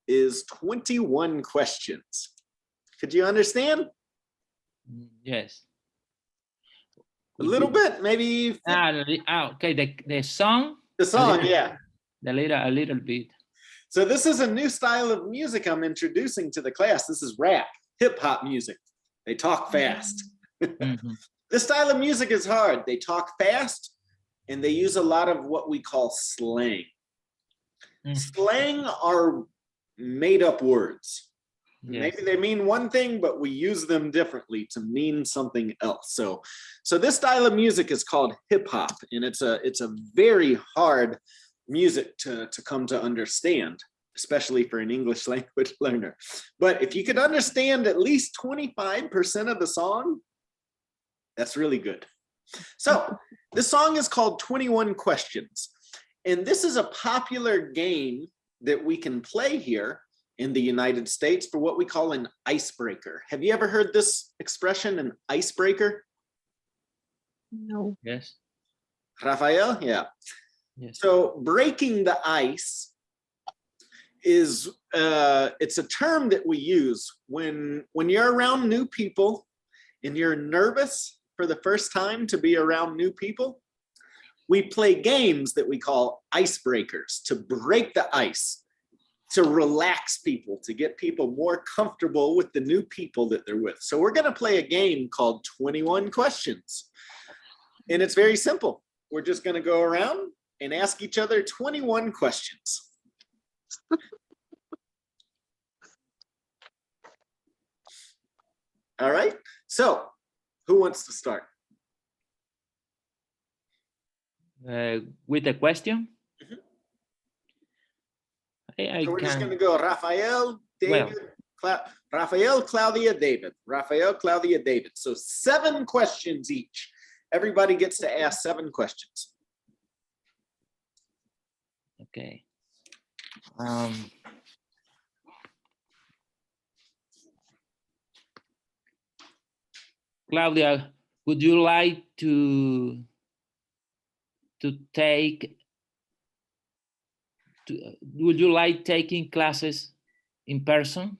is 21 questions. Could you understand? Yes. A little bit, maybe. Okay, the song? The song, yeah. A little bit. So this is a new style of music I'm introducing to the class. This is rap, hip hop music. They talk fast. This style of music is hard. They talk fast and they use a lot of what we call slang. Slang are made up words. Yes. Maybe they mean one thing, but we use them differently to mean something else. So this style of music is called hip hop, and it's a very hard music to come to understand, especially for an English language learner. But if you could understand at least 25% of the song, that's really good. So this song is called 21 Questions, and this is a popular game that we can play here in the United States for what we call an icebreaker. Have you ever heard this expression, an icebreaker? No. Yes. Rafael? Yeah. Yes. So breaking the ice is, it's a term that we use when you're around new people and you're nervous for the first time to be around new people. We play games that we call icebreakers to break the ice, to relax people, to get people more comfortable with the new people that they're with. So we're going to play a game called 21 Questions. And it's very simple. We're just going to go around and ask each other 21 questions. All right. So who wants to start? With a question? So we're just going to go Rafael, David, Rafael, Claudia, David. Rafael, Claudia, David. So 7 questions each. Everybody gets to ask 7 questions. Okay. Claudia, would you like to take? Would you like taking classes in person?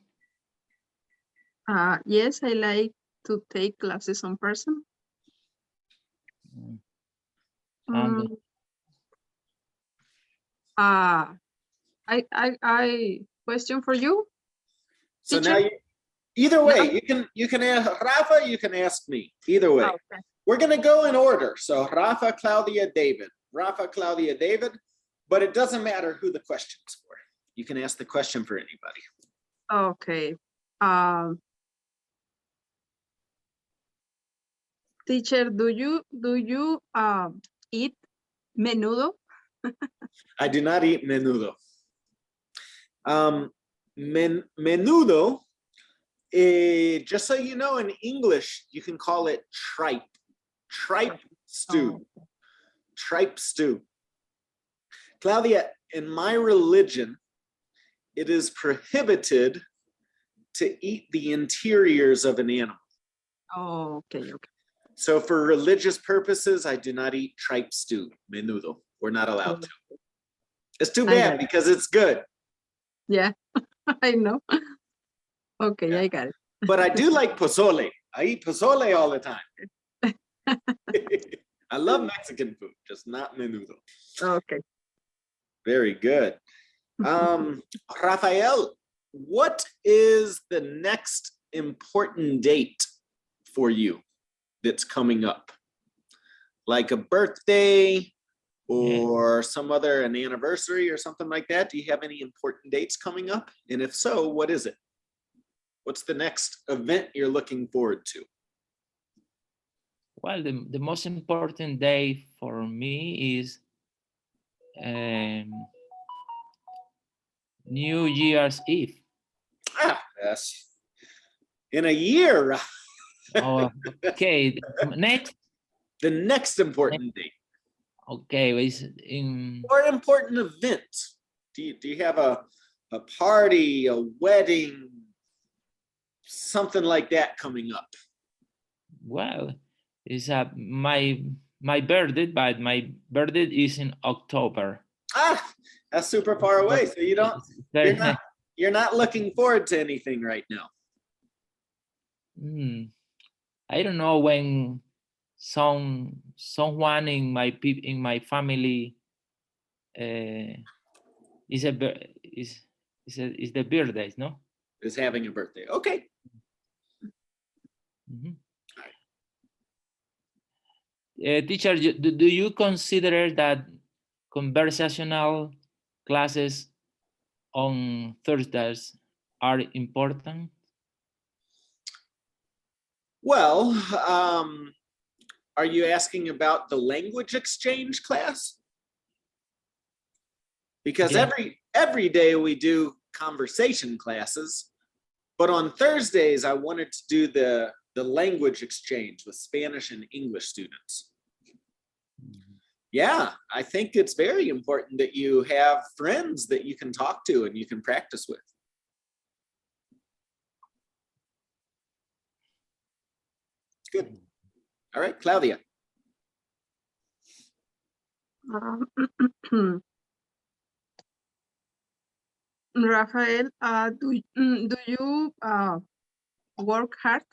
Yes, I like to take classes in person. I question for you. So teacher? now either way, you can ask Rafa, you can ask me. Either way. Okay. We're going to go in order. So Rafa, Claudia, David. Rafa, Claudia, David. But it doesn't matter who the question's for. You can ask the question for anybody. Okay. Teacher, do you eat menudo? I do not eat menudo. Menudo, just so you know, in English, you can call it tripe. Tripe stew. Oh. Tripe stew. Claudia, in my religion, it is prohibited to eat the interiors of an animal. Oh, okay. So for religious purposes, I do not eat tripe stew, menudo. We're not allowed to. It's too bad because it's good. Yeah, I know. Okay, yeah. I got it. But I do like pozole. I eat pozole all the time. I love Mexican food, just not menudo. Okay. Very good. Rafael, what is the next important date for you that's coming up? Like a birthday or an anniversary or something like that? Do you have any important dates coming up? And if so, what is it? What's the next event you're looking forward to? Well, the most important day for me is New Year's Eve. Yes. In a year. Oh, okay. The next important date. Okay, is in or important event. Do you have a party, a wedding, something like that coming up? Well, it's my birthday, but my birthday is in October. That's super far away. So you're you're not looking forward to anything right now? I don't know, when someone in my family is the birthdays, no? Is having a birthday. Okay. Teacher, do you consider that conversational classes on Thursdays are important? Well, are you asking about the language exchange class? Because Yeah. every day we do conversation classes, but on Thursdays I wanted to do the language exchange with Spanish and English students. Yeah, I think it's very important that you have friends that you can talk to and you can practice with. Good. All right, Claudia. Rafael, do you work hard?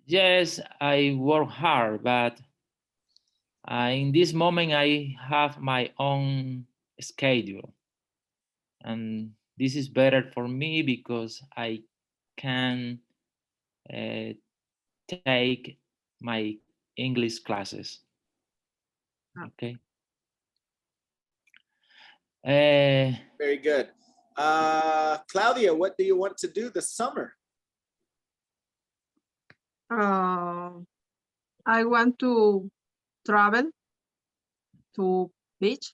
Yes, I work hard, but in this moment I have my own schedule, and this is better for me because I can take my English classes. Okay. Very good. Claudia, what do you want to do this summer? I want to travel to beach.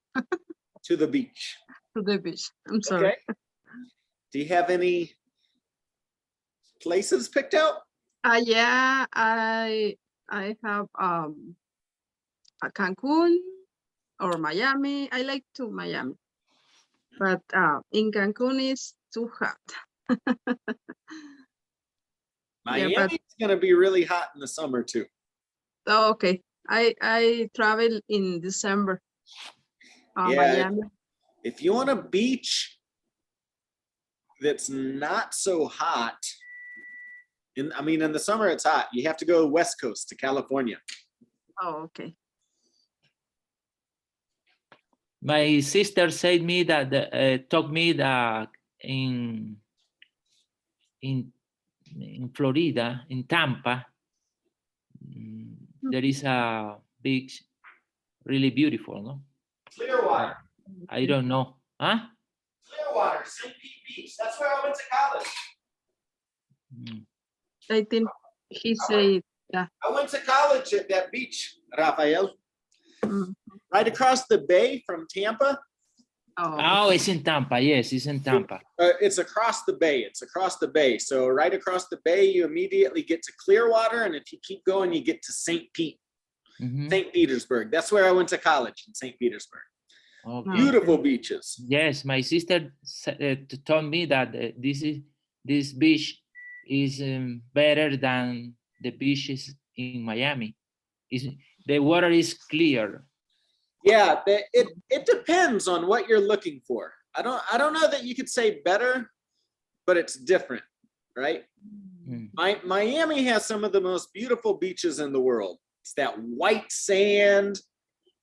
To the beach. To the beach. I'm sorry. Okay. Do you have any places picked out? Yeah, I have a Cancun or Miami. I like to Miami, but in Cancun is too hot. Miami Yeah, is going to be really hot in the summer too. Oh, okay. I travel in December. Yeah. Miami. If you want a beach that's not so hot, in the summer it's hot. You have to go west coast to California. Oh, okay. My sister said me that told me that in Florida, in Tampa, there is a beach really beautiful, no? Clearwater. I don't know. Huh? Clearwater, St. Pete Beach. That's where I went to college. I think he said, yeah. I went to college at that beach, Rafael. Right across the bay from Tampa. Oh, it's in Tampa. Yes, it's in Tampa. It's across the bay. It's across the bay. So right across the bay, you immediately get to Clearwater, and if you keep going, you get to St. Pete, St. Petersburg. That's where I went to college, in St. Petersburg. Okay. Beautiful beaches. Yes, my sister told me that this beach is better than the beaches in Miami. The water is clear. Yeah, it depends on what you're looking for. I don't know that you could say better, but it's different, right? Miami has some of the most beautiful beaches in the world. It's that white sand,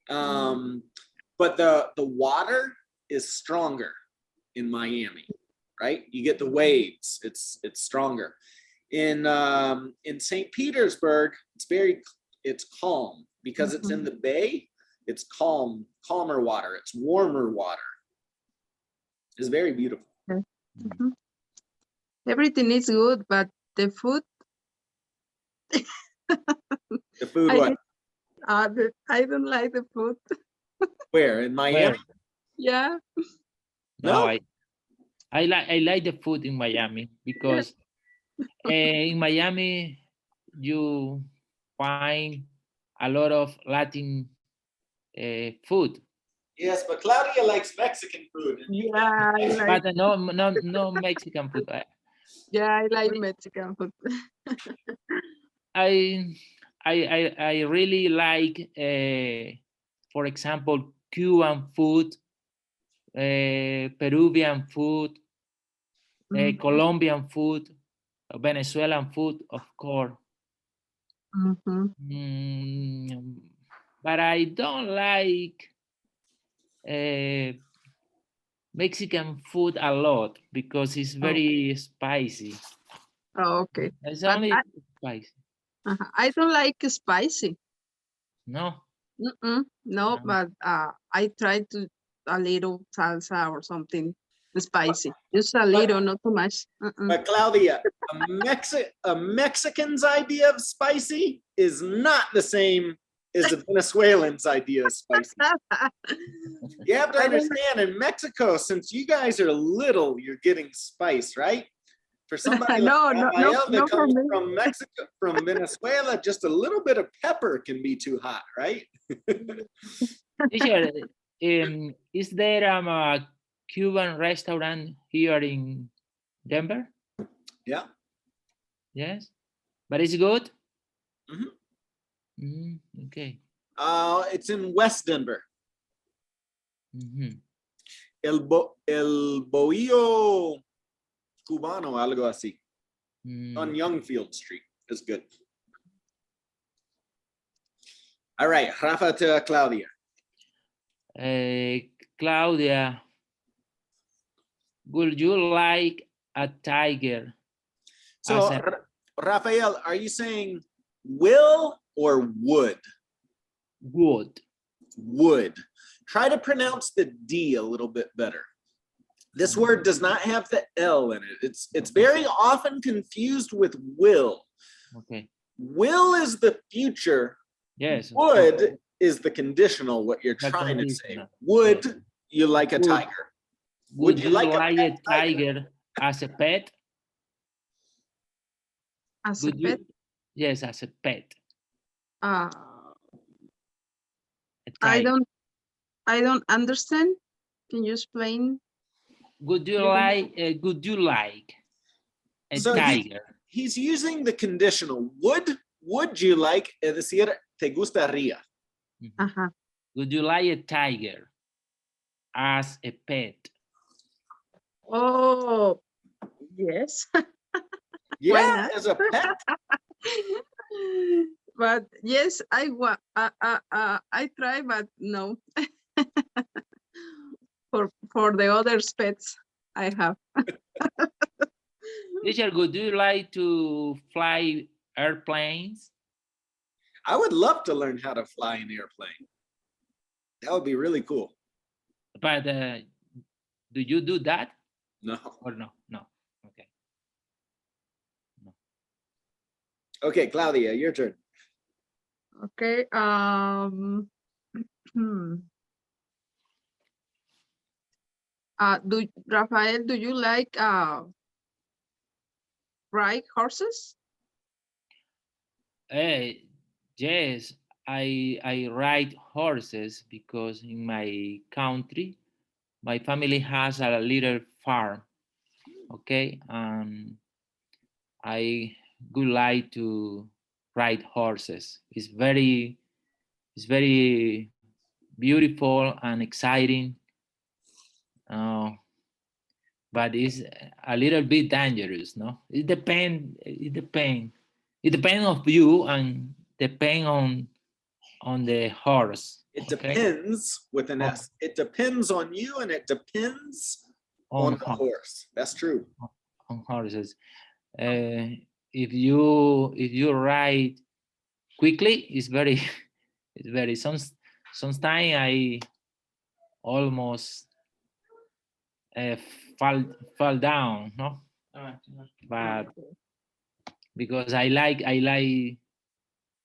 but the water is stronger in Miami, right? You get the waves. It's stronger. In St. Petersburg, it's calm because it's in the bay. It's calmer water. It's warmer water. It's very beautiful. Everything is good, but the food. The food, what? I don't like the food. Where, in Miami? Where? Yeah. No, I like the food in Miami because in Miami you find a lot of Latin food. Yes, but Claudia likes Mexican food. Yeah, I like. But no Mexican food. Yeah, I like Mexican food. I really like, for example, Cuban food, Peruvian food, Mhm. Colombian food, Venezuelan food, of course. Mhm. But I don't like Mexican food a lot because it's Oh, very spicy. oh, okay. It's But only spicy. I don't like spicy. No. No, but I try to a little salsa or something spicy. Just a little, not too much. But Claudia, a Mexican's idea of spicy is not the same as a Venezuelan's idea of spicy. You have to I don't- understand, in Mexico, since you guys are little, you're getting spice, right? For somebody like No, Rafael that no for comes me. from Mexico, from Venezuela, just a little bit of pepper can be too hot, right? Teacher, is there a Cuban restaurant here in Denver? Yeah. Yes, but it's good. Mhm. Okay. It's in West Denver. Mhm. El Bohío Cubano, algo así. On Youngfield Street is good. All right, Rafa to Claudia. Claudia, would you like a tiger? So, As a- Rafael, are you saying will or would? Would. Would. Try to pronounce the D a little bit better. This word does not have the L in it. It's very often confused with will. Okay. Will is the future. Yes. of Would course. is the conditional, what you're The trying to say. conditional. Would you like a Would. tiger? Would you like pet a tiger as a pet? As a Would pet, you? Yes, as a pet. uh, A I tiger. don't understand. Can you explain? Would you little like? Would you like a So tiger? he's using the conditional. Would you like, es decir, te gustaría? Ajá. Would you like a tiger as a pet? Oh, yes. Yeah, not? as a pet. But yes, I try, but no. For the other pets I have. Teacher, would you like to fly airplanes? I would love to learn how to fly an airplane. That would be really cool. But do you do that No. or no? No. Okay. Okay, Claudia, your turn. Okay. Rafael, do you like ride horses? Yes, I ride horses because in my country, my family has a little farm. Okay, I would like to ride horses. It's very beautiful and exciting, but it's a little bit dangerous. No, it depends. It depends of you and depend on the horse. It Okay? depends with an S. It depends on you and it depends on the horse. That's true. On horses. If you ride quickly, it's very sometimes I almost fall down, no? But because I like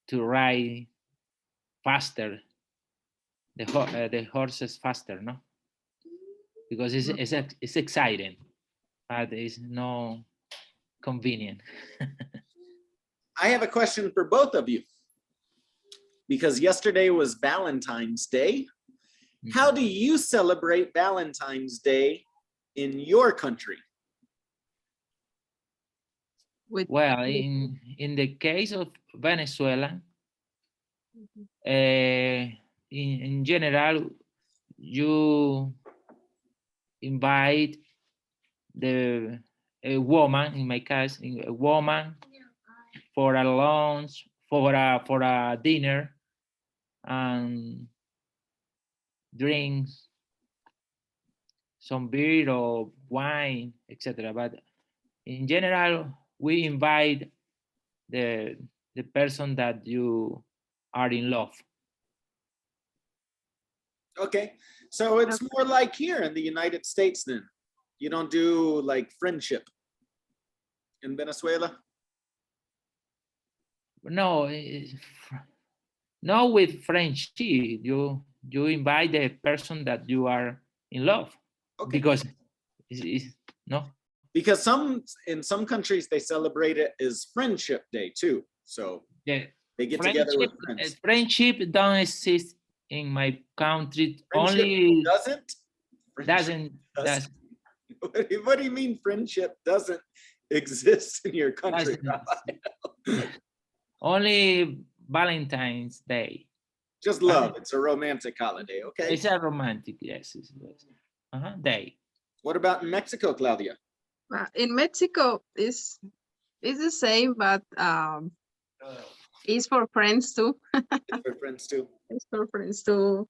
to ride faster, the horses faster, no? Because it's exciting, but it's no convenient. I have a question for both of you. Because yesterday was Valentine's Day. How do you celebrate Valentine's Day in your country? Well, in the case of Venezuela, in general, you invite a woman, in my case, a woman for a lunch, for a dinner, and drinks some beer or wine, etc. But in general, we invite the person that you are in love. Okay, so it's more like here in the United States then. You don't do like friendship in Venezuela? No, no, with friendship, you invite the person that you are in love. Okay. Because no. Because in some countries they celebrate it as Friendship Day too. So yeah, they get together with friends. Friendship don't exist in my country. Friendship only doesn't. Doesn't. What do you mean friendship doesn't exist in your country? Only Valentine's Day. Just love. It's a romantic holiday. Okay. It's a romantic, yes. Day. What about in Mexico, Claudia? In Mexico, it's the same, but it's for friends too. It's for friends too. It's for friends too.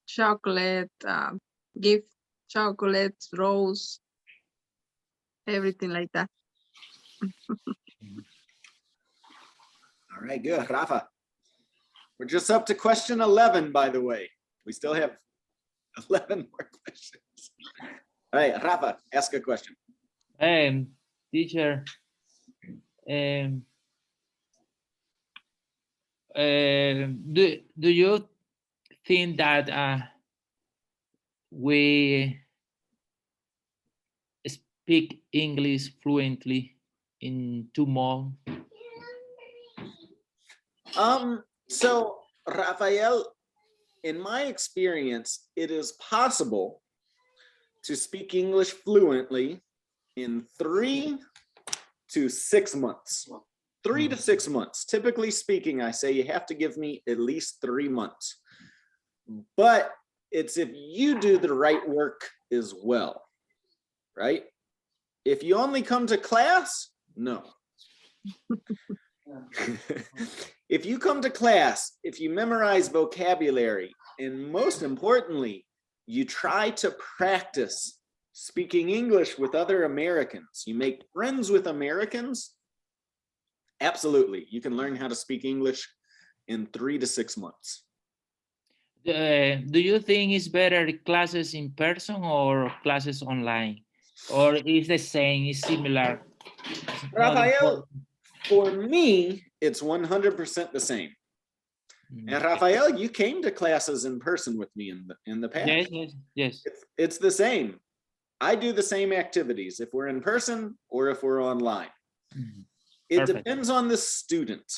Chocolate, gift, chocolate, rose, everything like that. All right, good. Rafa. We're just up to question 11, by the way. We still have 11 more questions. All right, Rafa, ask a question. Teacher, do you think that we speak English fluently in 2 months? So Rafael, in my experience, it is possible to speak English fluently in 3 to 6 months. 3 to 6 months. Typically speaking, I say you have to give me at least 3 months. But it's if you do the right work as well, right? If you only come to class, no. If you come to class, if you memorize vocabulary, and most importantly, you try to practice speaking English with other Americans, you make friends with Americans, absolutely, you can learn how to speak English in 3 to 6 months. Do you think it's better classes in person or classes online? Or is the same, is similar? Rafael, for me, it's 100% the same. And Rafael, you came to classes in person with me in the past. Yes. It's the same. I do the same activities if we're in person or if we're online. It depends on the student.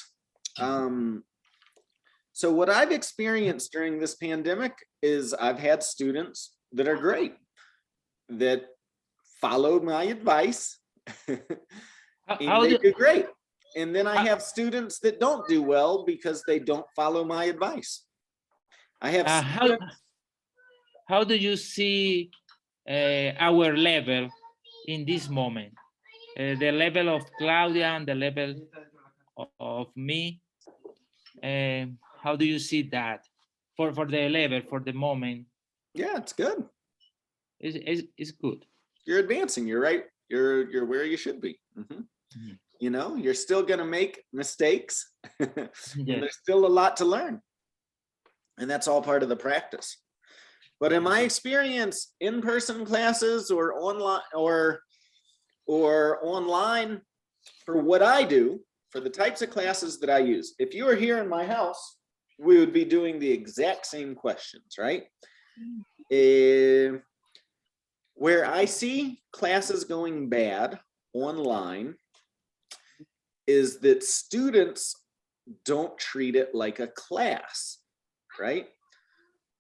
So what I've experienced during this pandemic is I've had students that are great, that follow my advice, and they do great. And then I have students that don't do well because they don't follow my advice. I have students. How do you see our level in this moment? The level of Claudia and the level of me. How do you see that for the level, for the moment? Yeah, it's good. It's good. You're advancing. You're right. You're where you should be. You know, you're still going to make mistakes. And there's still a lot to learn. And that's all part of the practice. But in my experience, in-person classes or online for what I do, for the types of classes that I use, if you were here in my house, we would be doing the exact same questions, right? Where I see classes going bad online is that students don't treat it like a class, right?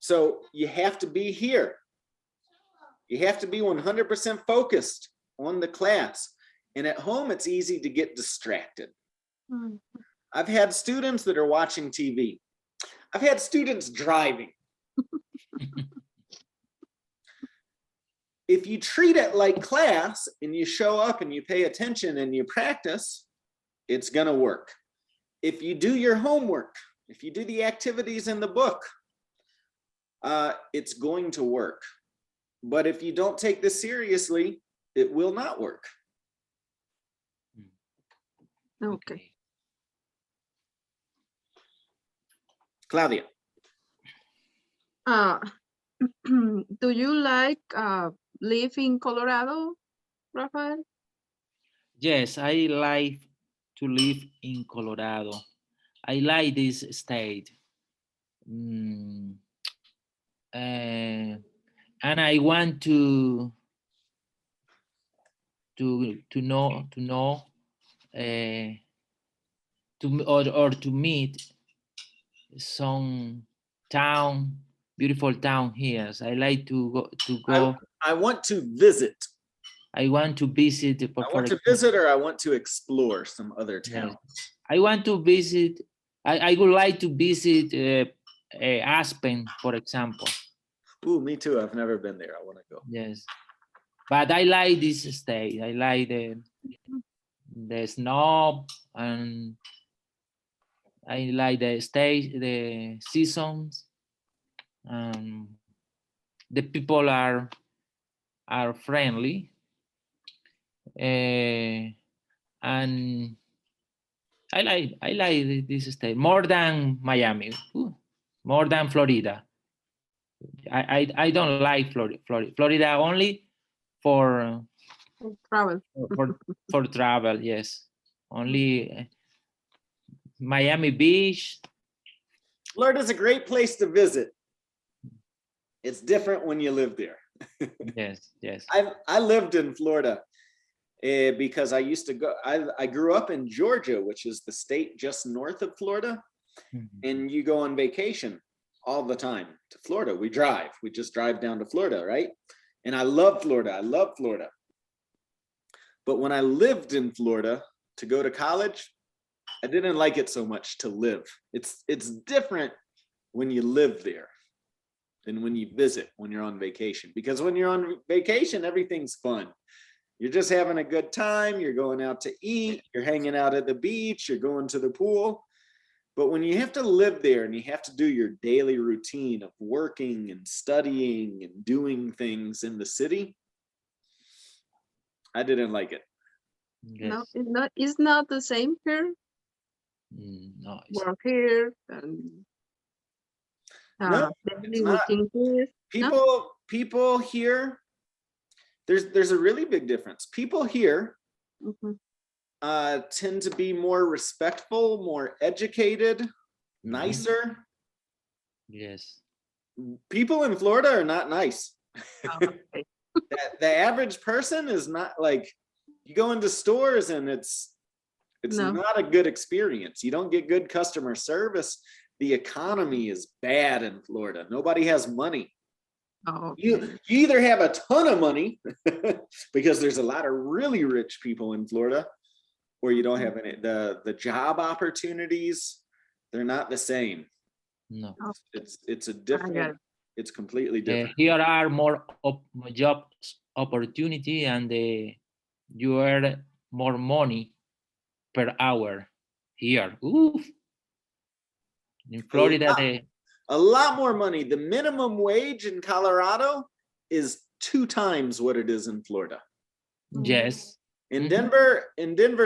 So you have to be here. You have to be 100% focused on the class. And at home, it's easy to get distracted. I've had students that are watching TV. I've had students driving. if you treat it like class and you show up and you pay attention and you practice, it's gonna work. If you do your homework, if you do the activities in the book, it's going to work. But if you don't take this seriously, it will not work. Okay. Claudia. Do you like live in Colorado, Rafael? Yes, I like to live in Colorado. I like this state. And I want to know to meet some beautiful town here. So I like to go. I want to visit. I want to visit. I want to visit, or I want to explore some other town. Yes. I want to visit. I would like to visit Aspen, for example. Ooh, me too. I've never been there. I want to go. Yes, but I like this state. I like the snow, and I like the state, the seasons. The people are friendly, and I like this state more than Miami, more than Florida. I don't like Florida only for travel. For travel, yes. Only Miami Beach. Florida's a great place to visit. It's different when you live there. Yes, yes. I lived in Florida because I used to go. I grew up in Georgia, which is the state just north of Florida, and you go on vacation all the time to Florida. We just drive down to Florida, right? And I love Florida. I love Florida. But when I lived in Florida to go to college, I didn't like it so much to live. It's different when you live there than when you visit, when you're on vacation. Because when you're on vacation, everything's fun. You're just having a good time. You're going out to eat. You're hanging out at the beach. You're going to the pool. But when you have to live there and you have to do your daily routine of working and studying and doing things in the city, I didn't like it. Yes. No, it's not the same here. No, work here and no, it's not. Here. People here, there's a really big difference. People here tend to be more respectful, more educated, nicer. Yes. People in Florida are not nice. Okay. The average person is not like, you go into stores and it's not a good experience. You don't get good customer service. The economy is bad in Florida. Nobody has money. Oh, okay. You either have a ton of money because there's a lot of really rich people in Florida, or you don't have any. The job opportunities, they're not the same. No. It's a different. It's completely different. Here are more job opportunity, and you earn more money per hour here. Ooh. In Florida, a lot more money. The minimum wage in Colorado is 2 times what it is in Florida. Yes. In Denver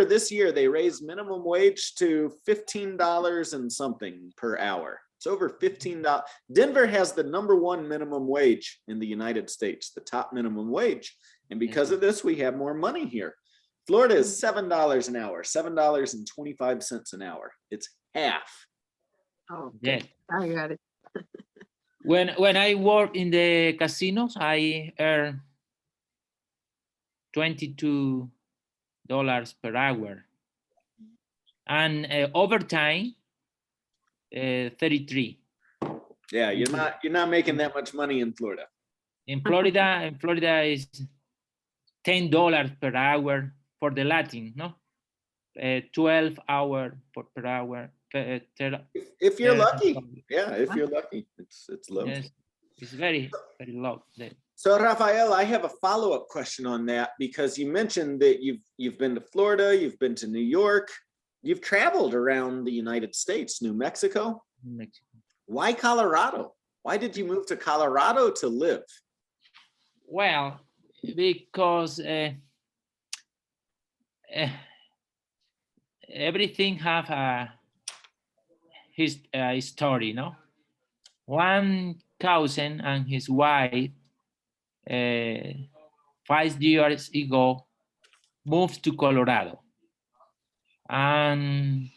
this year, they raised minimum wage to $15 and something per hour. It's over $15. Denver has the #1 minimum wage in the United States, the top minimum wage. And because of this, we have more money here. Florida is $7 an hour, $7.25 an hour. It's half. Oh, yeah. I got it. When I work in the casinos, I earn $22 per hour, and overtime 33. Yeah, you're not making that much money in Florida. In Florida is $10 per hour for the Latin, no? 12 hours per hour. If you're lucky, yeah, if you're lucky, it's low. Yes, it's very, very low. So Rafael, I have a follow-up question on that because you mentioned that you've been to Florida, you've been to New York, you've traveled around the United States, New Mexico. Mexico. Why Colorado? Why did you move to Colorado to live? Well, because everything have a story, no? One cousin and his wife 5 years ago moved to Colorado, and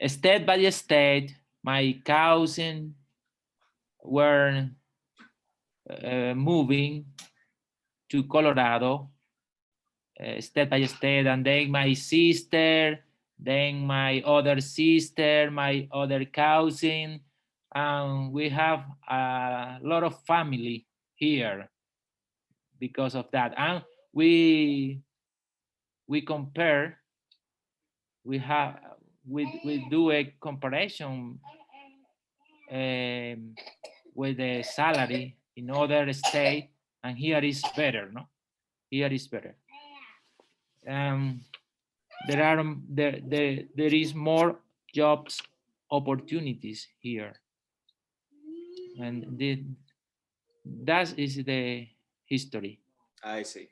state by state, my cousin were moving to Colorado, step by step, and then my sister, then my other sister, my other cousin, and we have a lot of family here because of that. And we compare, we do a comparison with the salary in other state, and here is better, no? Here is better. There is more jobs opportunities here, and that is the history. I see.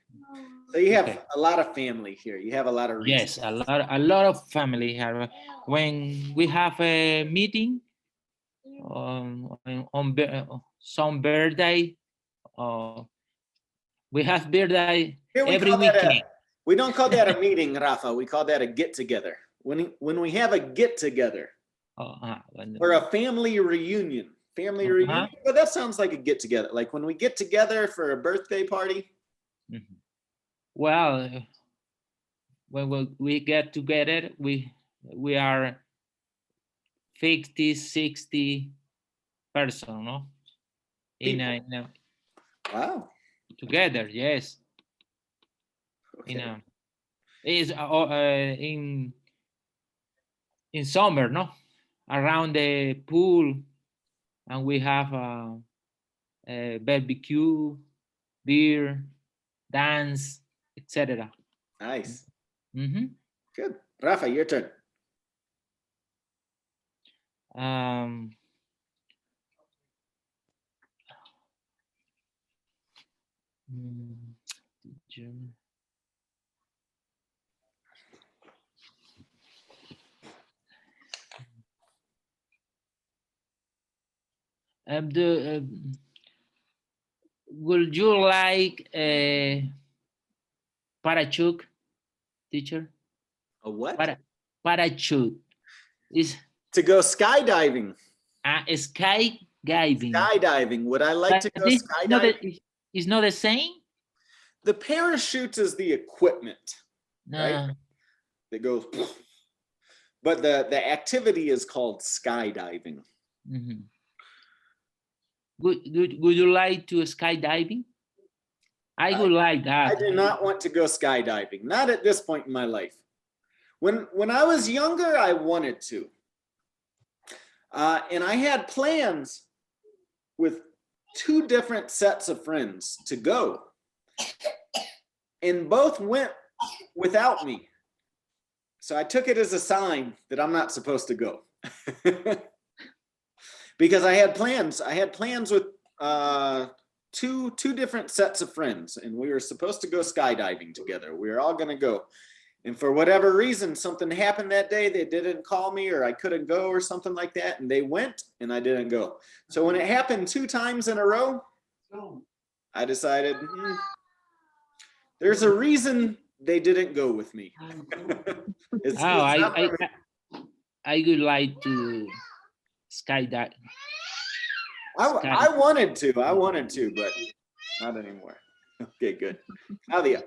So you have a lot of family here. You have a lot of reasons. Yes, a lot of family here. When we have a meeting on some birthday, we have birthday every weekend. We don't call that a meeting, Rafa. We call that a get together. When we have a get together or a family reunion. Well, that sounds like a get together. Like when we get together for a birthday party. Mm-hmm. Well, when we get together, we are 50, 60 person, no? In a wow. Together, yes. Okay. Is in summer, no? Around the pool, and we have a barbecue, beer, dance, etc. Nice. Mm-hmm. Good. Rafa, your turn. Would you like a parachute, teacher? A what? Parachute is to go skydiving. Skydiving. Skydiving. Would I like to go skydiving? It's not the same? The parachute is the equipment, right? That goes, but the activity is called skydiving. Mm-hmm. Would you like to skydiving? I would like that. I do not want to go skydiving. Not at this point in my life. When I was younger, I wanted to. And I had plans with 2 different sets of friends to go. And both went without me. So I took it as a sign that I'm not supposed to go. Because I had plans. I had plans with two different sets of friends, and we were supposed to go skydiving together. We were all going to go. And for whatever reason, something happened that day. They didn't call me, or I couldn't go, or something like that. And they went, and I didn't go. So when it happened 2 times in a row, I decided there's a reason they didn't go with me. I would like to skydive. I wanted to, but not anymore. Okay, good. Claudia.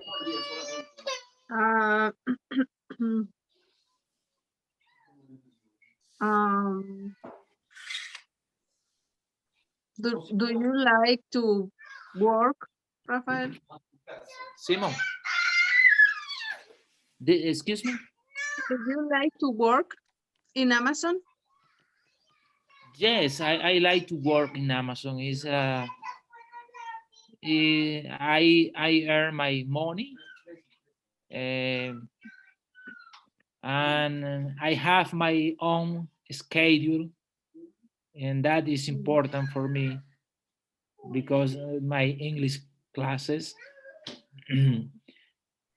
Do you like to work, Rafael? Simon. Excuse me? Do you like to work in Amazon? Yes, I like to work in Amazon. I earn my money, and I have my own schedule, and that is important for me because my English classes,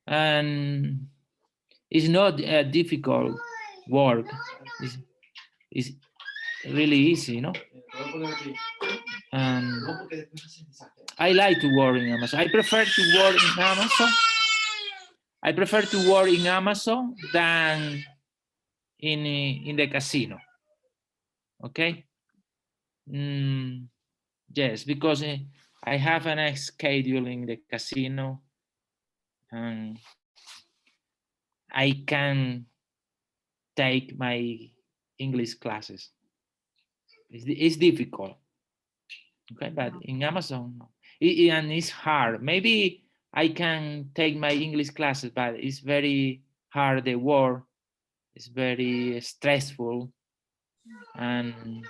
and it's not a difficult work. It's really easy, you know. And I like to work in Amazon. I prefer to work in Amazon. I prefer to work in Amazon than in the casino. Okay. Yes, because I have a schedule in the casino, and I can take my English classes. It's difficult. Okay, but in Amazon, no. And it's hard. Maybe I can take my English classes, but it's very hard. The work is very stressful, and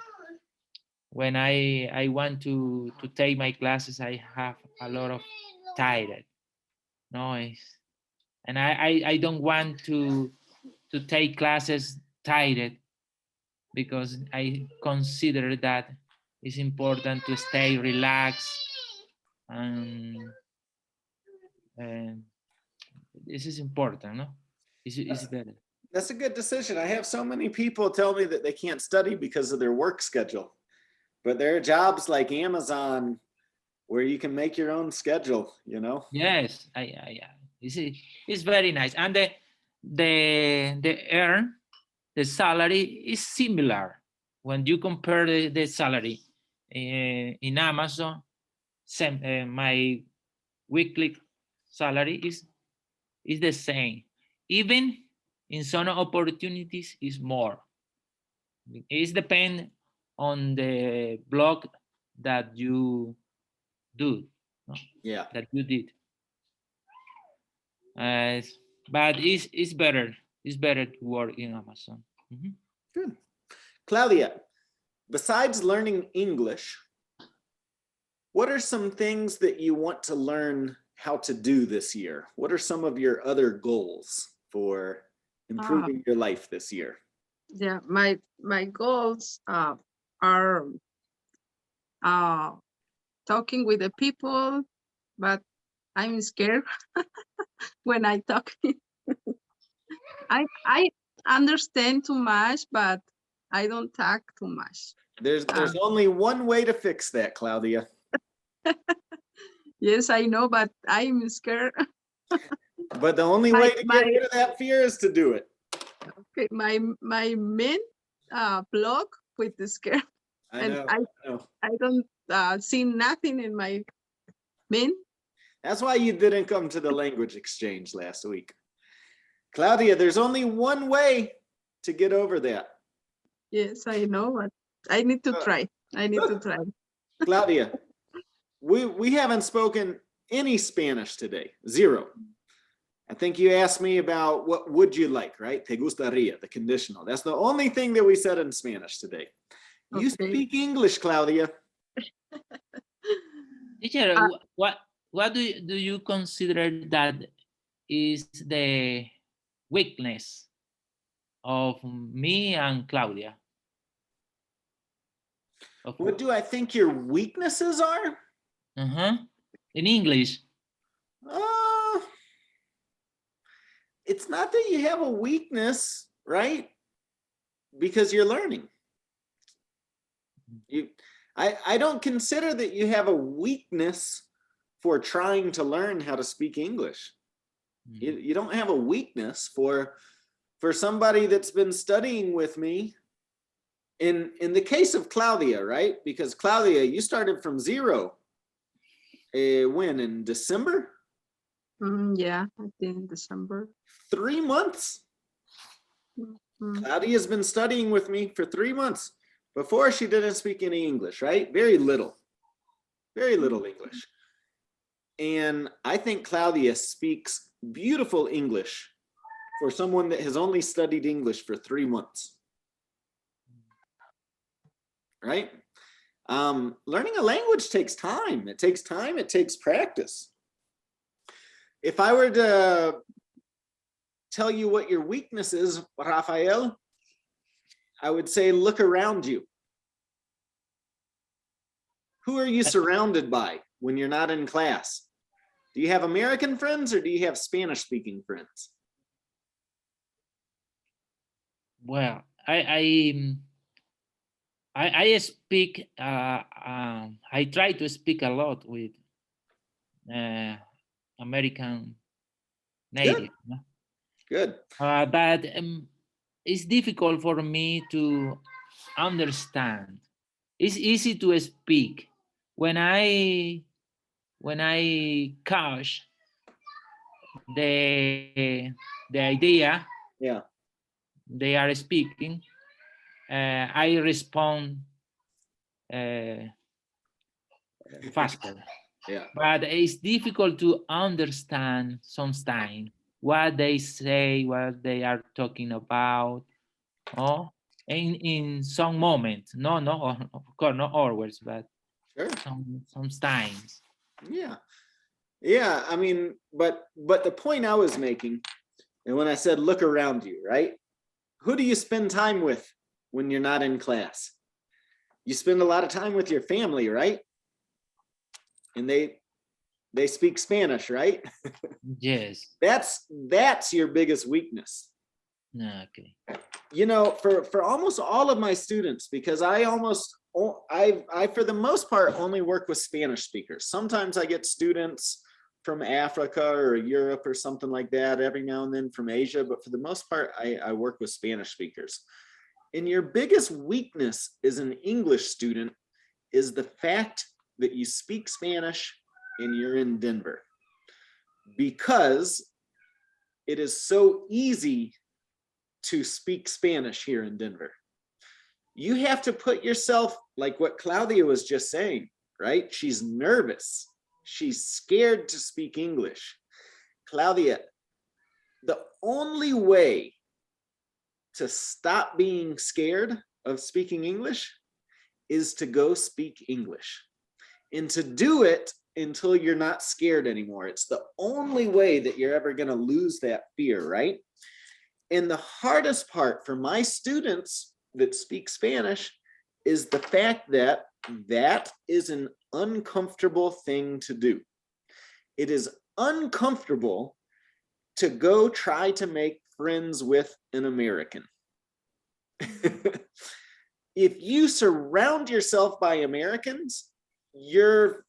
when I want to take my classes, I have a lot of tired noise, and I don't want to take classes tired, because I consider that it's important to stay relaxed, and this is important, no? It's better. That's a good decision. I have so many people tell me that they can't study because of their work schedule, but there are jobs like Amazon where you can make your own schedule, you know? Yes, it's very nice, and the salary is similar when you compare the salary in Amazon. My weekly salary is the same. Even in some opportunities is more. It depends on the blog that you do, no? Yeah. That you did. But it's better. It's better to work in Amazon. Good. Claudia, besides learning English, what are some things that you want to learn how to do this year? What are some of your other goals for improving your life this year? Yeah, my goals are talking with the people, but I'm scared when I talk. I understand too much, but I don't talk too much. There's only one way to fix that, Claudia. Yes, I know, but I'm scared. But the only way to get rid of that fear is to do it. Okay, my main blog with the scare, I and know. I don't see nothing in my main. That's why you didn't come to the language exchange last week. Claudia, there's only one way to get over that. Yes, I know, but I need to try. I need to try. Claudia, we haven't spoken any Spanish today, zero. I think you asked me about what would you like, right? Te gustaría, the conditional. That's the only thing that we said in Spanish today. You speak English, Claudia. Teacher, what do you consider that is the weakness of me and Claudia? What do I think your weaknesses are? In English. It's not that you have a weakness, right? Because you're learning. I don't consider that you have a weakness for trying to learn how to speak English. You don't have a weakness for somebody that's been studying with me. In the case of Claudia, right? Because Claudia, you started from zero. When? In December? Yeah, I think in December. 3 months. Claudia's been studying with me for 3 months. Before, she didn't speak any English, right? Very little English. And I think Claudia speaks beautiful English for someone that has only studied English for 3 months. Right? Learning a language takes time. It takes time, it takes practice. If I were to tell you what your weakness is, Rafael, I would say look around you. Who are you surrounded by when you're not in class? Do you have American friends or do you have Spanish-speaking friends? Well, I speak. I try to speak a lot with American native. Good. Good. But it's difficult for me to understand. It's easy to speak when I catch the idea. Yeah. They are speaking. I respond faster. Yeah. But it's difficult to understand sometimes what they say, what they are talking about. Oh, in some moments, no, of course, not always, but sure. Sometimes. Yeah, yeah. I mean, but the point I was making, and when I said look around you, right? Who do you spend time with when you're not in class? You spend a lot of time with your family, right? And they speak Spanish, right? Yes. That's your biggest weakness. Okay. You know, for almost all of my students, because I for the most part only work with Spanish speakers. Sometimes I get students from Africa or Europe or something like that every now and then, from Asia, but for the most part I work with Spanish speakers. And your biggest weakness as an English student is the fact that you speak Spanish and you're in Denver, because it is so easy to speak Spanish here in Denver. You have to put yourself, like what Claudia was just saying, right? She's nervous. She's scared to speak English. Claudia, the only way to stop being scared of speaking English is to go speak English, and to do it until you're not scared anymore. It's the only way that you're ever going to lose that fear, right? And the hardest part for my students that speak Spanish is the fact that that is an uncomfortable thing to do. It is uncomfortable to go try to make friends with an American. If you surround yourself by Americans, your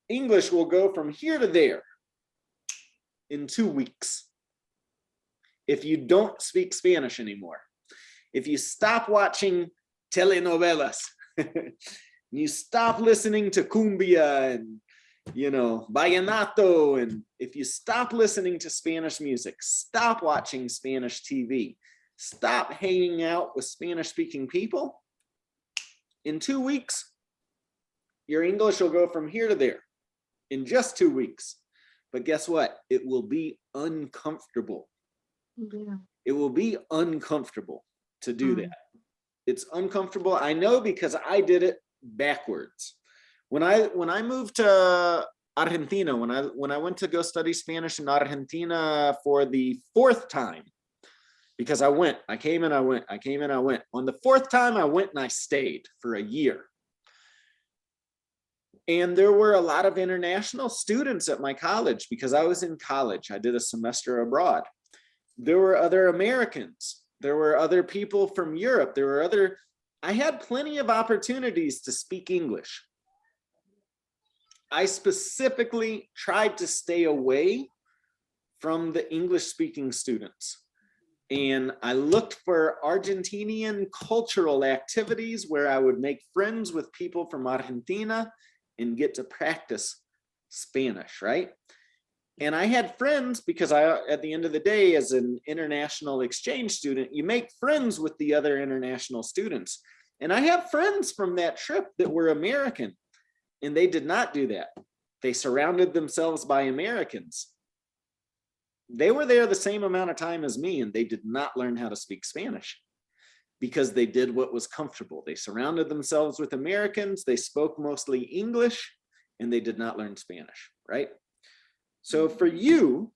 English will go from here to there in 2 weeks. If you don't speak Spanish anymore, if you stop watching telenovelas, you stop listening to cumbia and, you know, vallenato, and if you stop listening to Spanish music, stop watching Spanish TV, stop hanging out with Spanish-speaking people, in 2 weeks, your English will go from here to there in just 2 weeks. But guess what? It will be uncomfortable. Yeah. It will be uncomfortable to do that. It's uncomfortable. I know, because I did it backwards. When I moved to Argentina, when I went to go study Spanish in Argentina for the 4th time, because I came and I went. On the 4th time I went and I stayed for a year. And there were a lot of international students at my college, because I was in college. I did a semester abroad. There were other Americans. There were other people from Europe. I had plenty of opportunities to speak English. I specifically tried to stay away from the English-speaking students. And I looked for Argentinian cultural activities where I would make friends with people from Argentina and get to practice Spanish, right? And I had friends, because at the end of the day, as an international exchange student, you make friends with the other international students. And I have friends from that trip that were American, and they did not do that. They surrounded themselves by Americans. They were there the same amount of time as me, and they did not learn how to speak Spanish, because they did what was comfortable. They surrounded themselves with Americans, they spoke mostly English, and they did not learn Spanish, right? So for you,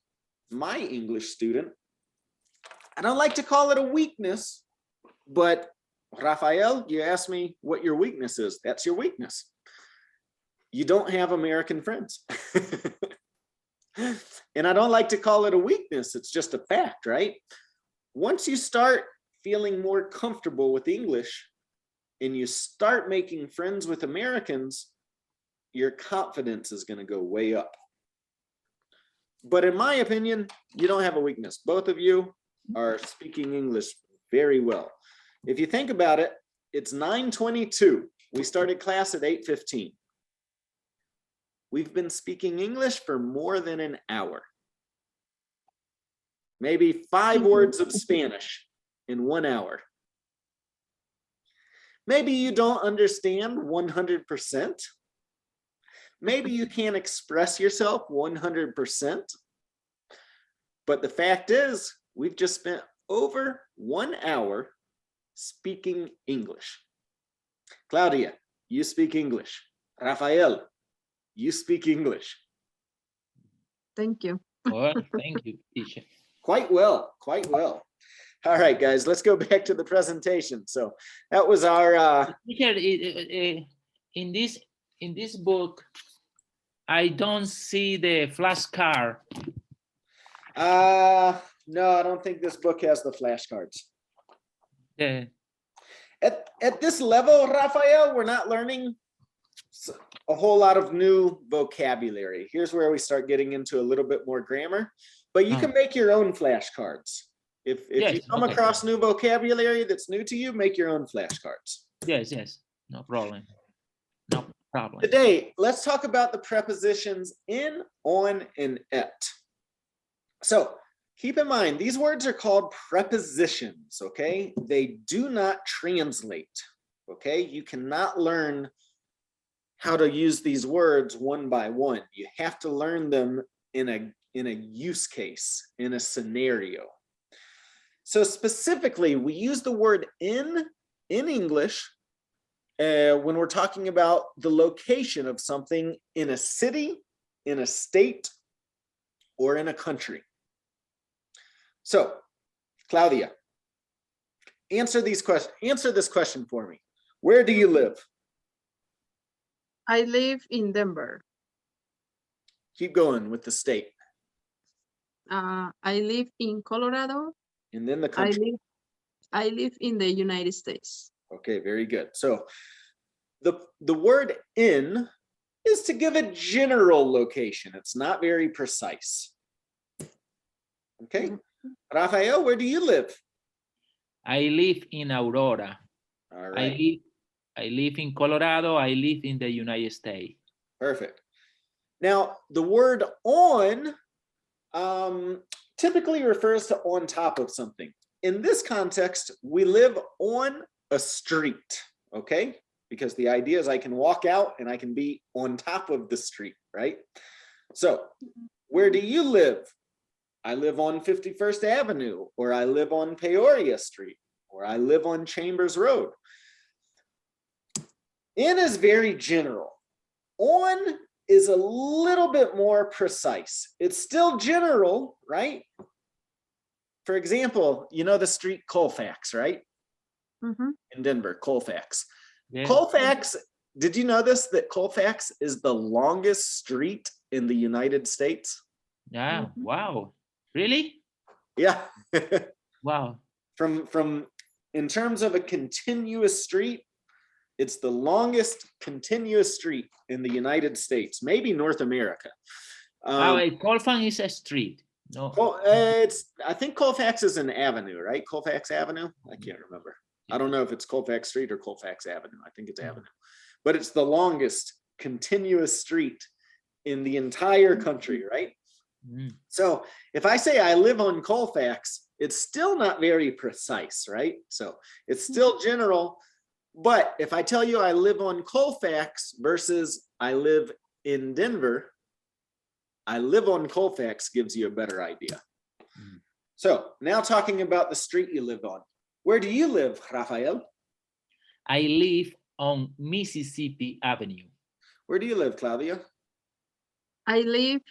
my English student, I don't like to call it a weakness, but Rafael, you asked me what your weakness is. That's your weakness. You don't have American friends. And I don't like to call it a weakness. It's just a fact, right? Once you start feeling more comfortable with English and you start making friends with Americans, your confidence is going to go way up. But in my opinion, you don't have a weakness. Both of you are speaking English very well. If you think about it, it's 9:22. We started class at 8:15. We've been speaking English for more than an hour. Maybe 5 words of Spanish in 1 hour. Maybe you don't understand 100%. Maybe you can't express yourself 100%. But the fact is, we've just spent over 1 hour speaking English. Claudia, you speak English. Rafael, you speak English. Thank you. Oh, thank you, teacher. Quite well, quite well. All right, guys, let's go back to the presentation. So that was our Teacher, in this book, I don't see the flashcard. no, I don't think this book has the flashcards. Yeah. At this level, Rafael, we're not learning a whole lot of new vocabulary. Here's where we start getting into a little bit more grammar, but you can make your own flashcards. If Yes, you come across new vocabulary that's new to you, make your own flashcards. Yes, no problem. No problem. Today, let's talk about the prepositions in, on, and at. So keep in mind, these words are called prepositions, okay? They do not translate, okay? You cannot learn how to use these words one by one. You have to learn them in a use case, in a scenario. So specifically, we use the word in English when we're talking about the location of something in a city, in a state, or in a country. So, Claudia, answer this question for me. Where do you live? I live in Denver. Keep going with the state. I live in Colorado. And then the country. I live in the United States. Okay, very good. So the word in is to give a general location. It's not very precise. Okay. Rafael, where do you live? I live in Aurora. All right. I live in Colorado. I live in the United States. Perfect. Now, the word on typically refers to on top of something. In this context, we live on a street, okay? Because the idea is I can walk out and I can be on top of the street, right? So, where do you live? I live on 51st Avenue, or I live on Peoria Street, or I live on Chambers Road. In is very general. On is a little bit more precise. It's still general, right? For example, you know the street Colfax, right? Mm-hmm. In Denver, Colfax. Yeah. Colfax, did you know this, that Colfax is the longest street in the United States? Yeah, wow. Really? Yeah. Wow. From in terms of a continuous street, it's the longest continuous street in the United States, maybe North America. Colfax is a street. No. I think Colfax is an avenue, right? Colfax Avenue? I can't remember. I don't know if it's Colfax Street or Colfax Avenue. I think it's Avenue. But it's the longest continuous street in the entire country, right? Mm. So if I say I live on Colfax, it's still not very precise, right? So it's still general. But if I tell you I live on Colfax versus I live in Denver, I live on Colfax gives you a better idea. Mm. So now talking about the street you live on. Where do you live, Rafael? I live on Mississippi Avenue. Where do you live, Claudia? I live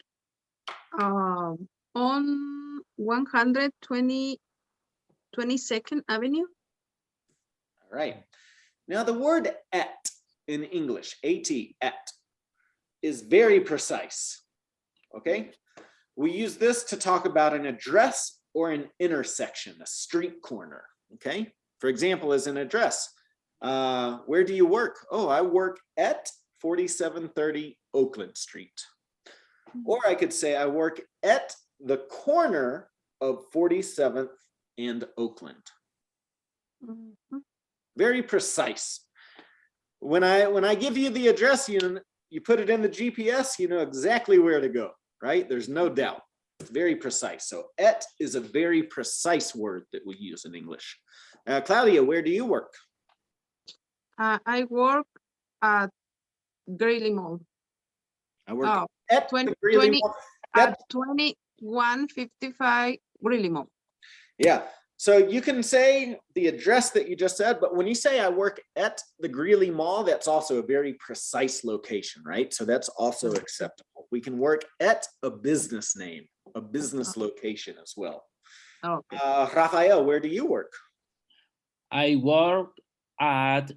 on 22nd Avenue. All right. Now the word at in English, at, is very precise, okay? We use this to talk about an address or an intersection, a street corner, okay? For example, as an address, where do you work? Oh, I work at 4730 Oakland Street. Or I could say I work at the corner of 47th and Oakland. Mhm. Very precise. When I give you the address, you put it in the GPS, you know exactly where to go, right? There's no doubt. It's very precise. So at is a very precise word that we use in English. Claudia, where do you work? I work at Greeley Mall. I work Oh, at 20, the Greeley 20 Mall. at 2155 Greeley Mall. Yeah. So you can say the address that you just said, but when you say I work at the Greeley Mall, that's also a very precise location, right? So that's also acceptable. We can work at a business name, a business location as well. Okay. Rafael, where do you work? I work at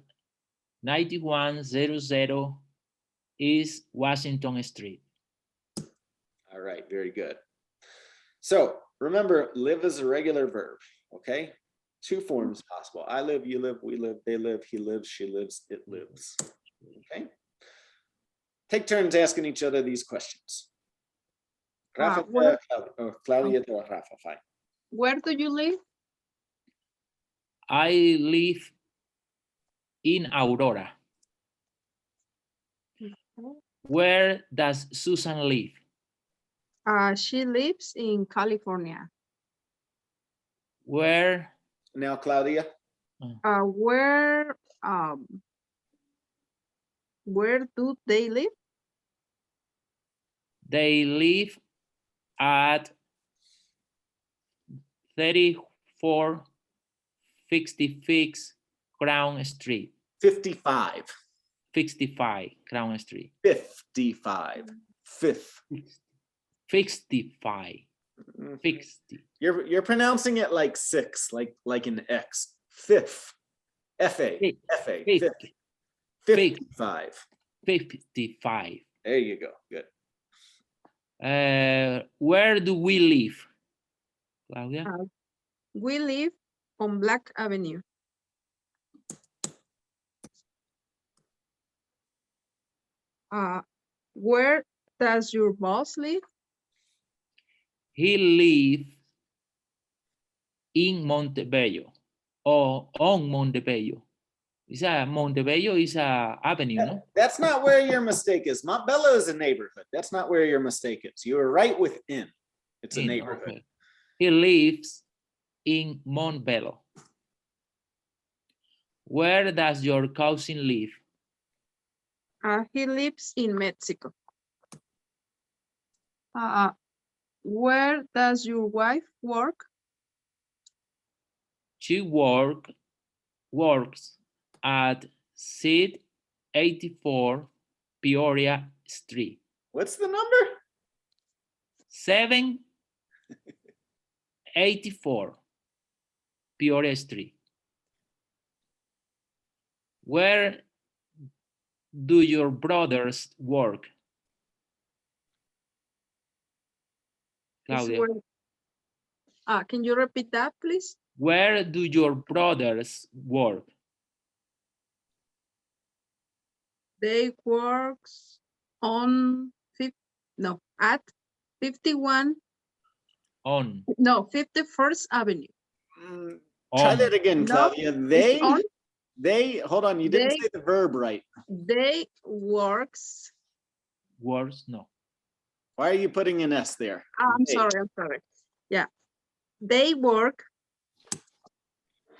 9100 East Washington Street. All right, very good. So remember, live is a regular verb, okay? Two forms possible. I live, you live, we live, they live, he lives, she lives, it lives, okay? Take turns asking each other these questions. Rafa, Claudia, or Rafa, fine. Where do you live? I live in Aurora. Where does Susan live? She lives in California. Where? Now, Claudia. Where do they live? They live at 3456 Crown Street. 55. 65 Crown Street. 55. Fifth. 65. 60. You're pronouncing it like six, like an X. Fifth. F-A. F-A. 50. 55. 55. There you go. Good. Where do we live, Claudia? We live on Black Avenue. Where does your boss live? He lives in Montebello or on Montebello. Montebello is a avenue, no? That's not where your mistake is. Montebello is a neighborhood. That's not where your mistake is. You are right within. It's a neighborhood. Okay. He lives in Montebello. Where does your cousin live? He lives in Mexico. Where does your wife work? She works at 684 Peoria Street. What's the number? 784 Peoria Street. Where do your brothers work? Claudia. Can you repeat that, please? Where do your brothers work? They work on at 51. On. No, 51st Avenue. Try that again, Claudia. They hold on. You didn't say the verb right. They works. Works, no. Why are you putting an S there? I'm sorry. Yeah. They work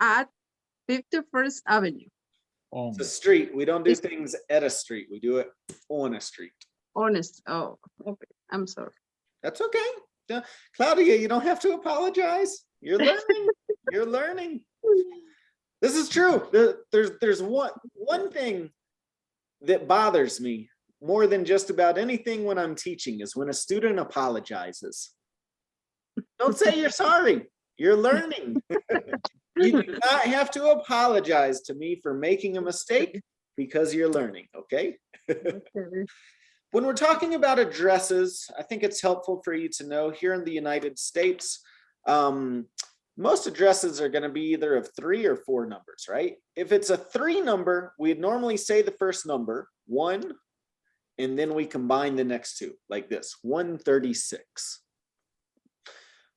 at 51st Avenue. It's a street. We don't do things at a street. We do it on a street. Honest. Oh, okay. I'm sorry. That's okay. Claudia, you don't have to apologize. You're learning. You're learning. This is true. There's one thing that bothers me more than just about anything when I'm teaching is when a student apologizes. Don't say you're sorry. You're learning. You do not have to apologize to me for making a mistake because you're learning, okay? Okay. When we're talking about addresses, I think it's helpful for you to know here in the United States, most addresses are going to be either of 3 or 4 numbers, right? If it's a 3 number, we'd normally say the first number, 1, and then we combine the next 2 like this, 136.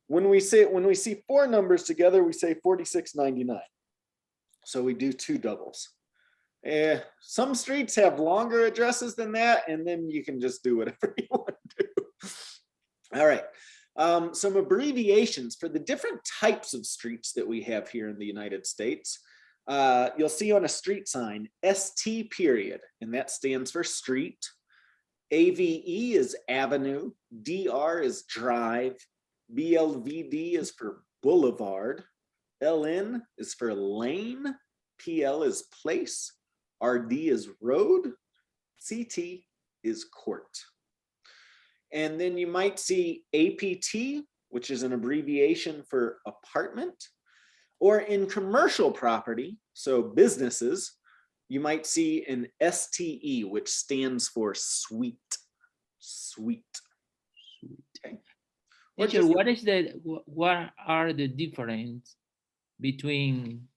When we see 4 numbers together, we say 4699. So we do 2 doubles. Some streets have longer addresses than that, and then you can just do whatever you want to do. All right. Some abbreviations for the different types of streets that we have here in the United States. You'll see on a street sign, ST period, and that stands for street. AVE is avenue, DR is drive, BLVD is for boulevard, LN is for lane, PL is place, RD is road, CT is court. And then you might see APT, which is an abbreviation for apartment, or in commercial property, so businesses, you might see an STE, which stands for suite. Suite. Okay. Teacher, what are the difference between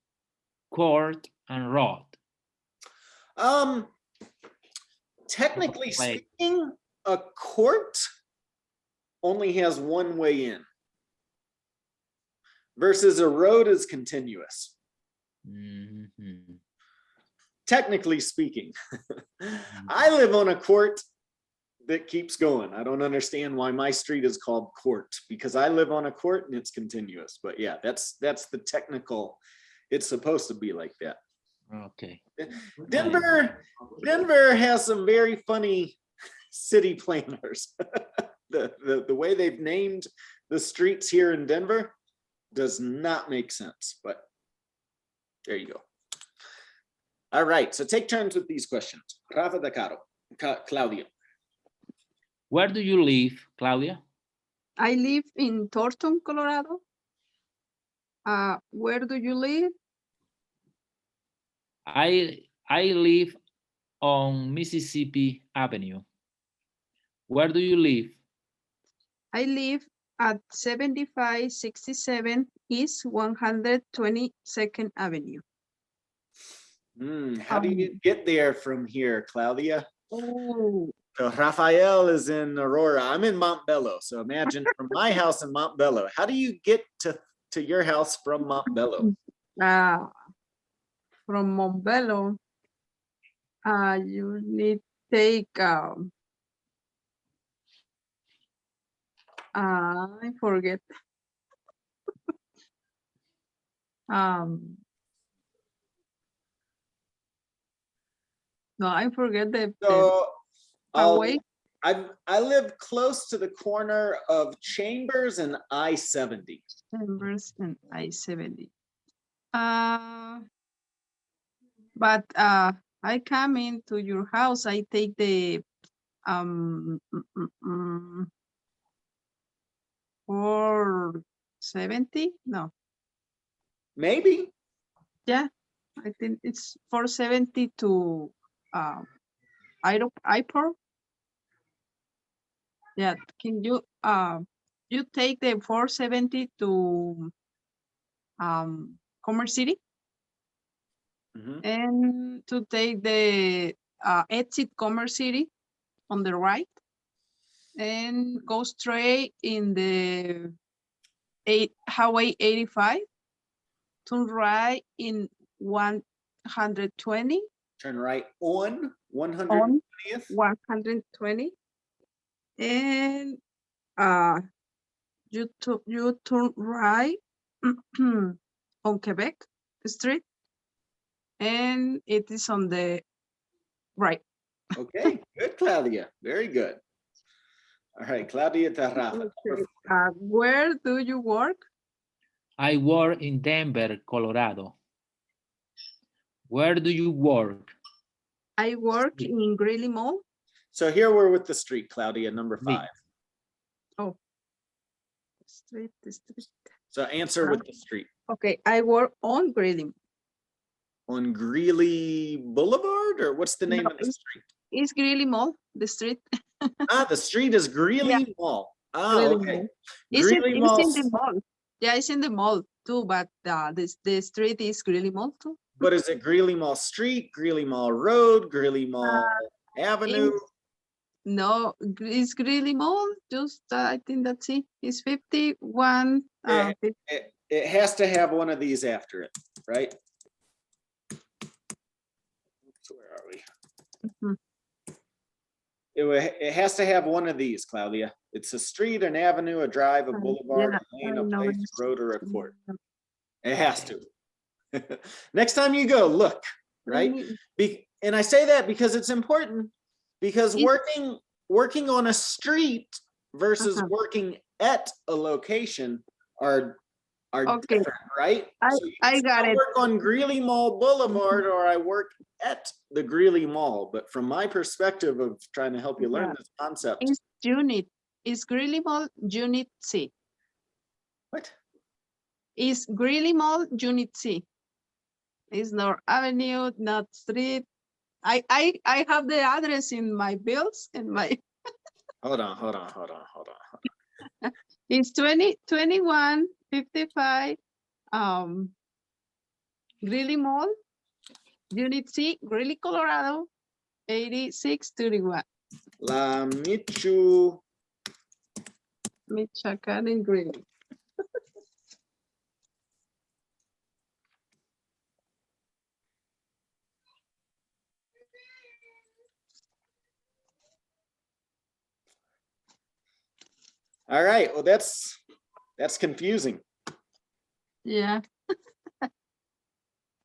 court and road? Technically speaking, a court only has one way in versus a road is continuous. Mm-hmm. Technically speaking. I live on a court that keeps going. I don't understand why my street is called Court, because I live on a court and it's continuous. But yeah, that's the technical, it's supposed to be like that. Okay. Denver has some very funny city planners. The way they've named the streets here in Denver does not make sense, but there you go. All right, so take turns with these questions. Rafa de Caro, Claudia. Where do you live, Claudia? I live in Thornton, Colorado. Where do you live? I live on Mississippi Avenue. Where do you live? I live at 7567 East 122nd Avenue. How do you get there from here, Claudia? Oh, So Rafael is in Aurora. I'm in Montbello. So imagine from my house in Montbello. How do you get to your house from Montbello? From Montbello, you need to take, I forget. No, I forget the highway. I live close to the corner of Chambers and I-70. Chambers and I-70. But I come into your house. I take the 470. No. Maybe. Yeah, I think it's 470 to airport. Yeah, can you you take the 470 to Commerce City? Mm-hmm. And to take the exit Commerce City on the right and go straight in the Highway 85, turn right in 120. Turn right on 120th. On 120. And you turn right on Quebec Street, and it is on the right. Okay, good, Claudia. Very good. All right, Claudia to Rafa. Where do you work? I work in Denver, Colorado. Where do you work? I work in Greeley Mall. So here we're with the street, Claudia, number Me. 5. Oh, street. So answer with the street. Okay, I work on Greeley. On Greeley Boulevard, or what's the name No, of the street? It's Greeley Mall, the street. The street is Greeley Mall. Greeley Okay. Mall. It's Greeley in Mall. the mall. Yeah, it's in the mall too, but the street is Greeley Mall too. But is it Greeley Mall Street, Greeley Mall Road, Greeley Mall Avenue? No, it's Greeley Mall. Just I think that's it. It's 51. It has to have one of these after it, right? So where are we? Mhm. It has to have one of these, Claudia. It's a street, an avenue, a drive, a boulevard, yeah, a lane, I a know place, it's- a road, or a court. It has to. Next time you go, look, right? And I say that because it's important, because working on a street versus working at a location are Okay. different, right? So you I can got still it. work on Greeley Mall Boulevard, or I work at the Greeley Mall. But from my perspective of trying to help you learn this concept, It's unit. It's Greeley Mall Unit C. what? It's Greeley Mall Unit C. It's not avenue, not street. I have the address in my bills and my Hold on. it's 2155 Greeley Mall, Unit C, Greeley, Colorado, 8631. La Michu. Michoacan and Greeley. All right. Well, that's confusing. Yeah.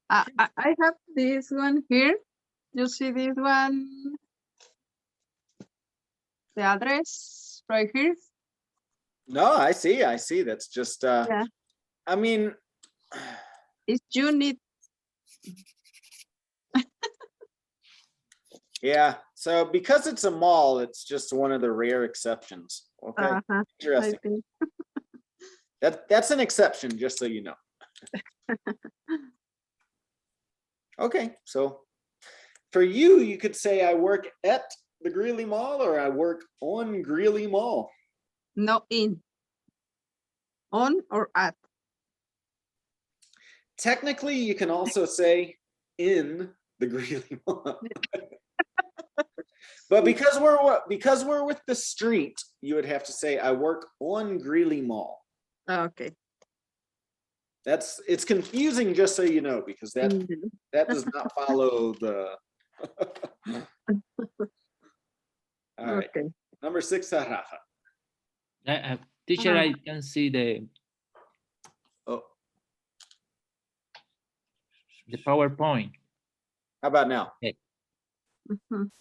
I have this one here. You see this one? The address right here. No, I see. That's just Yeah. I mean, It's unit. yeah. So because it's a mall, it's just one of the rare exceptions. Okay. I Interesting. think. That's an exception, just so you know. Okay, so for you, you could say I work at the Greeley Mall, or I work on Greeley Mall. No, in. On or at. Technically, you can also say in the Greeley Mall. But because we're with the street, you would have to say I work on Greeley Mall. Okay. It's confusing, just so you know, because that does not follow the. All right. Okay. Number 6, Rafa. Teacher, I can see the PowerPoint. How about now? Mhm.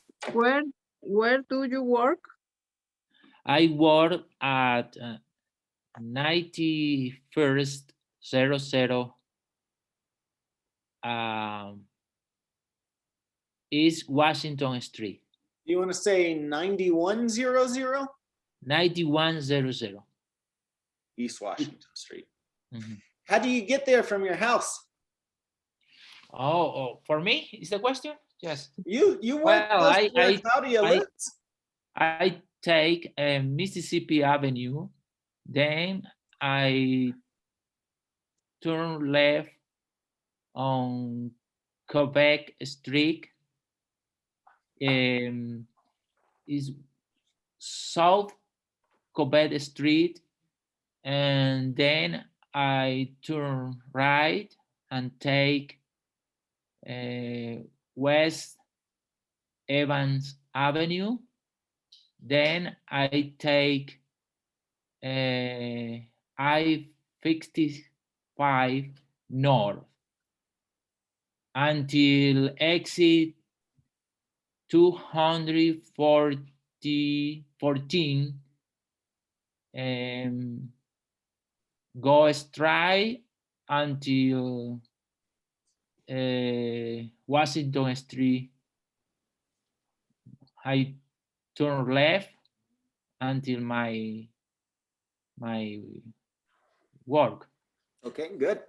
Where do you work? I work at 9100 East Washington Street. You want to say 9100? 9100. East Washington Street. Mm-hmm. How do you get there from your house? Oh, for me, is the question? Yes. You work close to where Claudia lives. I take Mississippi Avenue, then I turn left on Quebec Street. Is South Quebec Street, and then I turn right and take West Evans Avenue. Then I take I-55 north until exit 214, go straight until Washington Street. I turn left until my work. Okay, good.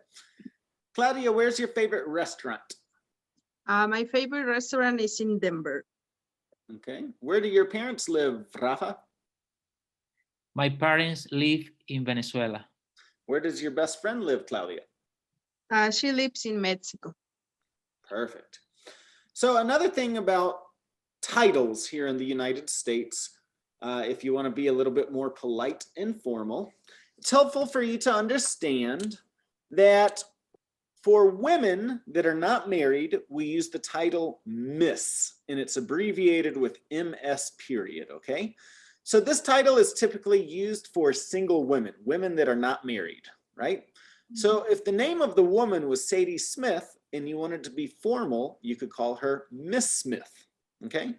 Claudia, where's your favorite restaurant? My favorite restaurant is in Denver. Okay, where do your parents live, Rafa? My parents live in Venezuela. Where does your best friend live, Claudia? She lives in Mexico. Perfect. So another thing about titles here in the United States, if you want to be a little bit more polite and formal, it's helpful for you to understand that for women that are not married, we use the title Miss, and it's abbreviated with MS period, okay? So this title is typically used for single women, women that are not married, right? So if the name of the woman was Sadie Smith and you wanted to be formal, you could call her Miss Smith, okay?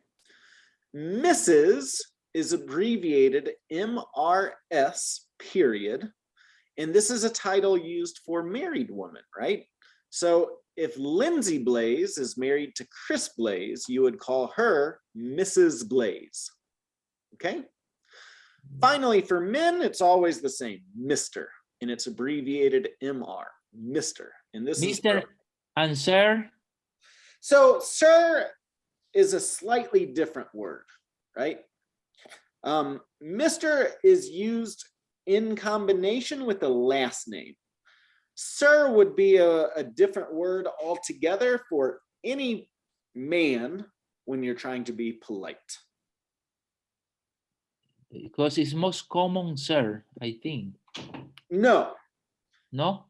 Mrs. is abbreviated MRS period, and this is a title used for married women, right? So if Lindsay Blaze is married to Chris Blaze, you would call her Mrs. Blaze, okay? Finally, for men, it's always the same, Mr., and it's abbreviated MR, Mr. And this Mr. is and Sir. So sir is a slightly different word, right? Mr. is used in combination with the last name. Sir would be a different word altogether for any man when you're trying to be polite. Because it's most common, sir, I think. No. No?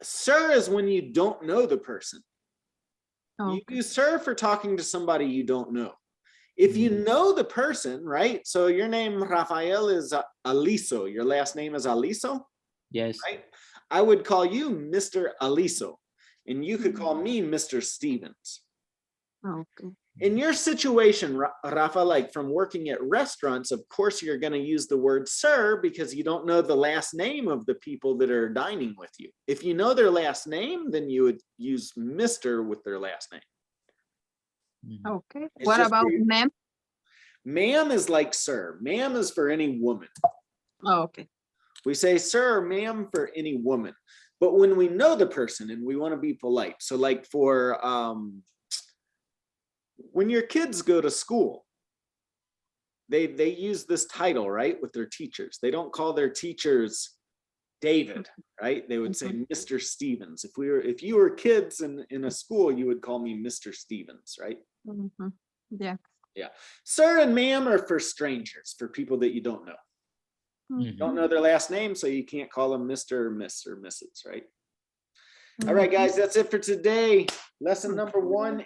Sir is when you don't know the person. Okay. You use sir for talking to somebody you don't know. If you know the person, right? So your name, Rafael, is Aliso. Your last name is Aliso? Yes. Right? I would call you Mr. Aliso, and you could call me Mr. Stevens. Okay. In your situation, Rafa, like from working at restaurants, of course, you're going to use the word sir because you don't know the last name of the people that are dining with you. If you know their last name, then you would use Mr. with their last name. Okay. It's What just about for- ma'am? Ma'am is like sir. Ma'am is for any woman. Oh, okay. We say sir or ma'am for any woman. But when we know the person and we want to be polite, so like for when your kids go to school, they use this title, right, with their teachers. They don't call their teachers David, right? They would say Mr. Stevens. If you were kids in a school, you would call me Mr. Stevens, right? Mm-hmm. Yeah. Yeah. Sir and ma'am are for strangers, for people that you don't know. You don't know their last name, so you can't call them Mr. or Miss or Mrs., right? All right, guys, that's it for today. Lesson number 1.